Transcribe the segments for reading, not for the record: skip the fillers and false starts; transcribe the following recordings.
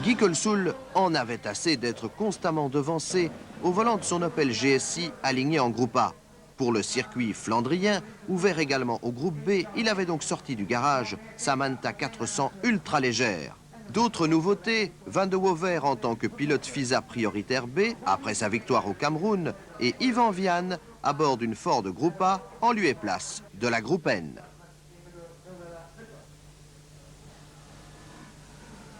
Guy Colsoul en avait assez d'être constamment devancé au volant de son Opel GSI aligné en groupe A. Pour le circuit flandrien, ouvert également au groupe B, il avait donc sorti du garage sa Manta 400 ultra légère. D'autres nouveautés, Van de Wover en tant que pilote FISA prioritaire B, après sa victoire au Cameroun, et Yvan Vianne à bord d'une Ford Groupe A en lieu et place de la Groupe N.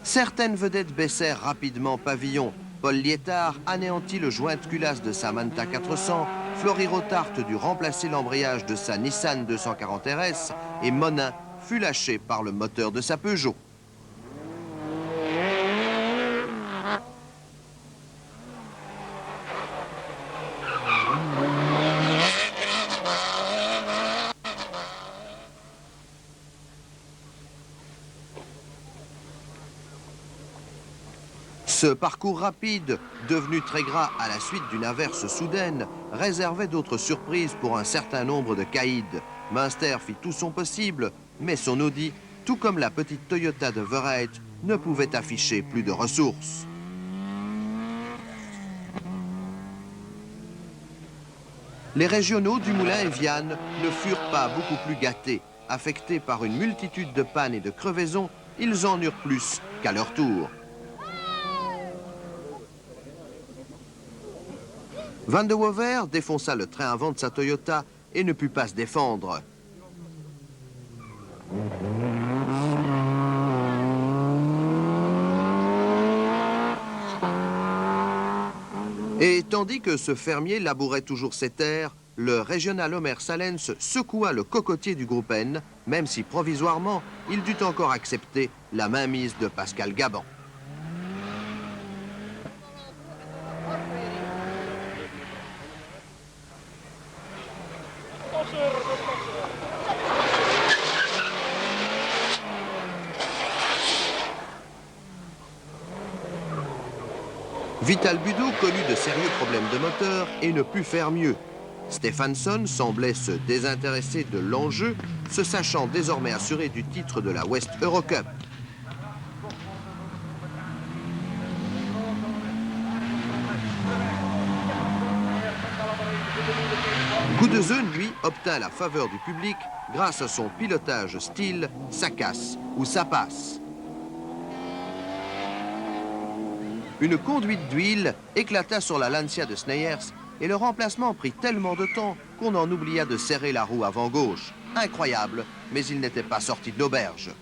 Certaines vedettes baissèrent rapidement pavillon. Paul Liétard anéantit le joint-culasse de sa Manta 400, Flory Rotart dut remplacer l'embrayage de sa Nissan 240 RS et Monin fut lâché par le moteur de sa Peugeot. Ce parcours rapide, devenu très gras à la suite d'une averse soudaine, réservait d'autres surprises pour un certain nombre de caïds. Münster fit tout son possible, mais son Audi, tout comme la petite Toyota de Verheid, ne pouvait afficher plus de ressources. Les régionaux Dumoulin et Vianne ne furent pas beaucoup plus gâtés. Affectés par une multitude de pannes et de crevaisons, ils en eurent plus qu'à leur tour. Van de Wover défonça le train avant de sa Toyota et ne put pas se défendre. Et tandis que ce fermier labourait toujours ses terres, le régional Omer Salens secoua le cocotier du groupe N, même si provisoirement, il dut encore accepter la mainmise de Pascal Gaban. Vital Budeau connut de sérieux problèmes de moteur et ne put faire mieux. Stephenson semblait se désintéresser de l'enjeu, se sachant désormais assuré du titre de la West Eurocup. Goudezeun, lui, obtint la faveur du public grâce à son pilotage style « ça casse » ou « ça passe ». Une conduite d'huile éclata sur la Lancia de Sneyers et le remplacement prit tellement de temps qu'on en oublia de serrer la roue avant gauche. Incroyable, mais il n'était pas sorti de l'auberge.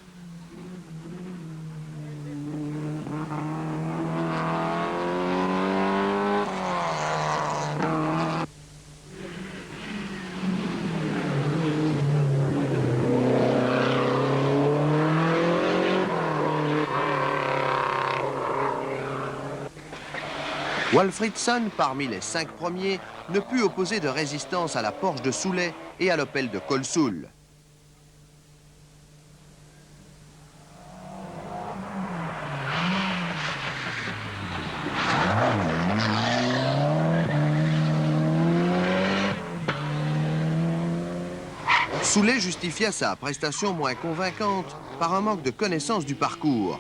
Walfridsson, parmi les 5 premiers, ne put opposer de résistance à la Porsche de Soulet et à l'Opel de Colsoul. Soulet justifia sa prestation moins convaincante par un manque de connaissance du parcours.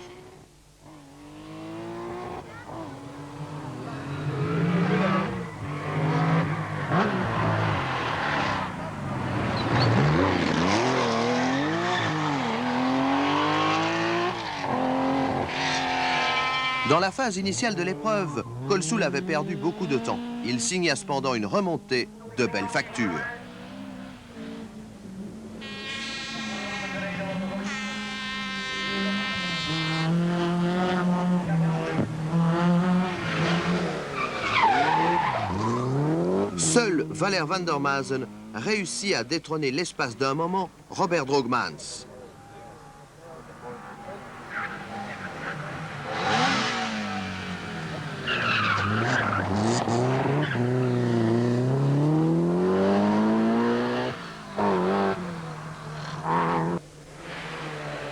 Dans la phase initiale de l'épreuve, Colsoul avait perdu beaucoup de temps. Il signa cependant une remontée de belle facture. Seul Valère van der Maasen réussit à détrôner l'espace d'un moment Robert Droogmans.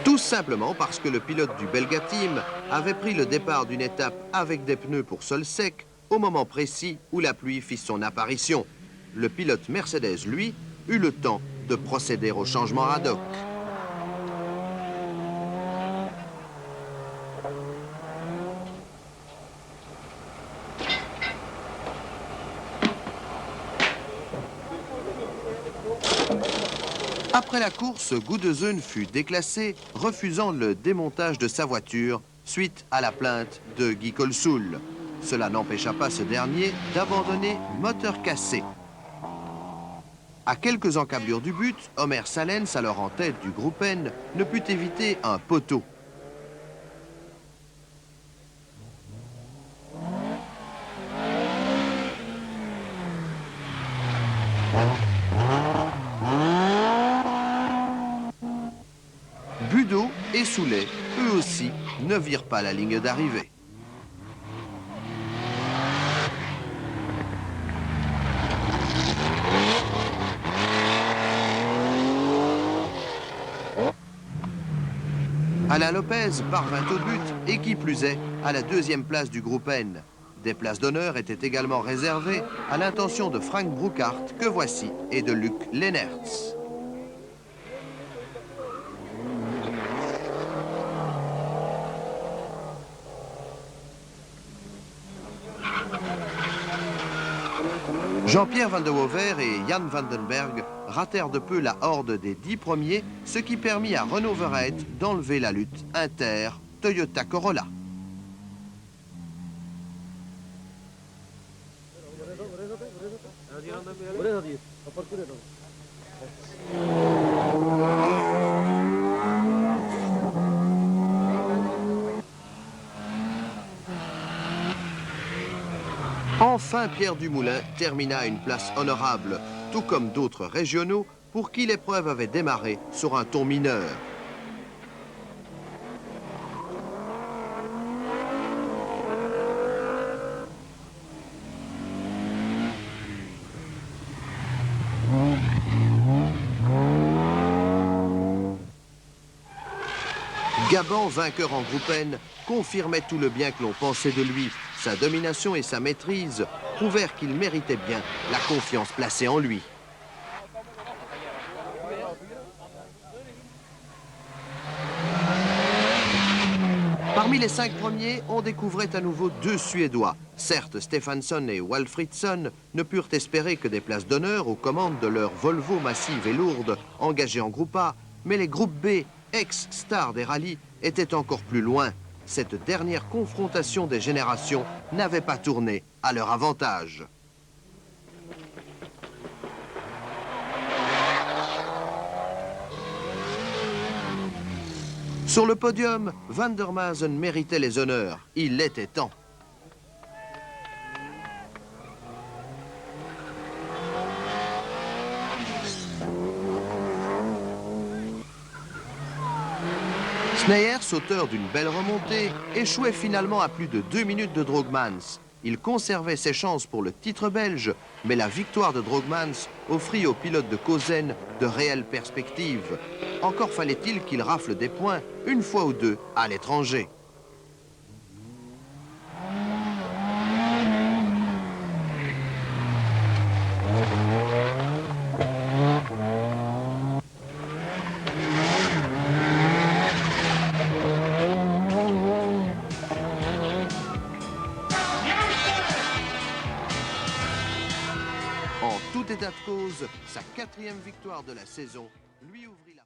Tout simplement parce que le pilote du Belga Team avait pris le départ d'une étape avec des pneus pour sol sec au moment précis où la pluie fit son apparition. Le pilote Mercedes, lui, eut le temps de procéder au changement ad hoc. Après la course, Gudesen fut déclassé, refusant le démontage de sa voiture suite à la plainte de Guy Colsoul. Cela n'empêcha pas ce dernier d'abandonner moteur cassé. À quelques encablures du but, Omer Salens, alors en tête du groupe N, ne put éviter un poteau. Budeau et Soulet, eux aussi, ne virent pas la ligne d'arrivée. Alain Lopez parvint au but et qui plus est, à la deuxième place du groupe N. Des places d'honneur étaient également réservées à l'intention de Frank Brouckhart, que voici, et de Luc Lennertz. Jean-Pierre Van de Wover et Jan Vandenberg ratèrent de peu la horde des 10 premiers, ce qui permit à Renault Verrette d'enlever la lutte Inter-Toyota Corolla. Enfin, Pierre Dumoulin termina à une place honorable, tout comme d'autres régionaux pour qui l'épreuve avait démarré sur un ton mineur. Gabon, vainqueur en groupe N, confirmait tout le bien que l'on pensait de lui. Sa domination et sa maîtrise prouvèrent qu'il méritait bien la confiance placée en lui. Parmi les 5 premiers, on découvrait à nouveau 2 Suédois. Certes, Stefansson et Walfridsson ne purent espérer que des places d'honneur aux commandes de leur Volvo massive et lourde engagée en groupe A, mais les groupes B, ex-stars des rallyes, étaient encore plus loin. Cette dernière confrontation des générations n'avait pas tourné à leur avantage. Sur le podium, Van der Maasen méritait les honneurs. Il était temps. Sneyers, auteur d'une belle remontée, échouait finalement à plus de 2 minutes de Droogmans. Il conservait ses chances pour le titre belge, mais la victoire de Droogmans offrit au pilote de Kozen de réelles perspectives. Encore fallait-il qu'il rafle des points, une fois ou deux, à l'étranger. En tout état de cause, sa 4e victoire de la saison lui ouvrit la...